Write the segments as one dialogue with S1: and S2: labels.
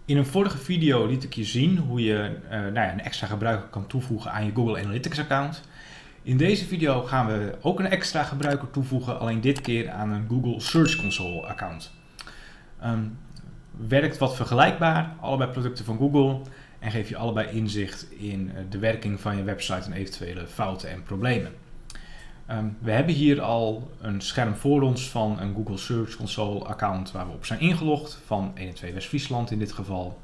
S1: In een vorige video liet ik je zien hoe je een extra gebruiker kan toevoegen aan je Google Analytics account. In deze video gaan we ook een extra gebruiker toevoegen, alleen dit keer aan een Google Search Console account. Werkt wat vergelijkbaar, allebei producten van Google, en geef je allebei inzicht in de werking van je website en eventuele fouten en problemen. We hebben hier al een scherm voor ons van een Google Search Console account waar we op zijn ingelogd, van 1 en 2 West-Friesland in dit geval.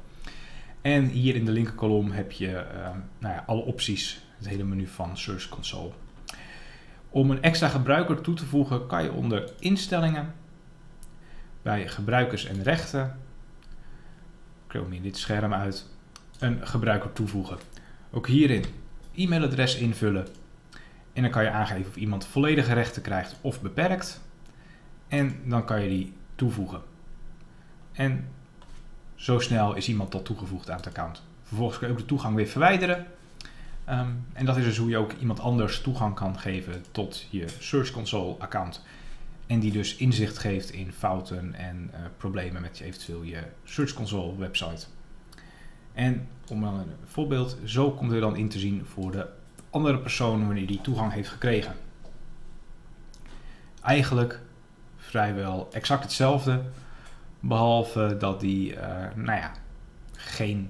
S1: En hier in de linkerkolom heb je alle opties, het hele menu van Search Console. Om een extra gebruiker toe te voegen kan je onder instellingen, bij gebruikers en rechten, ik kom in dit scherm uit, een gebruiker toevoegen. Ook hierin e-mailadres invullen. En dan kan je aangeven of iemand volledige rechten krijgt of beperkt. En dan kan je die toevoegen. En zo snel is iemand tot toegevoegd aan het account. Vervolgens kun je ook de toegang weer verwijderen. En dat is dus hoe je ook iemand anders toegang kan geven tot je Search Console account. En die dus inzicht geeft in fouten en problemen met eventueel je Search Console website. En om dan een voorbeeld, zo komt er dan in te zien voor de andere persoon wanneer die toegang heeft gekregen. Eigenlijk vrijwel exact hetzelfde, behalve dat die geen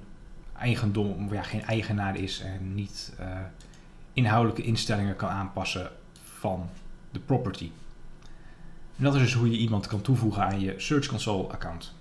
S1: eigendom, geen eigenaar is en niet inhoudelijke instellingen kan aanpassen van de property. En dat is dus hoe je iemand kan toevoegen aan je Search Console account.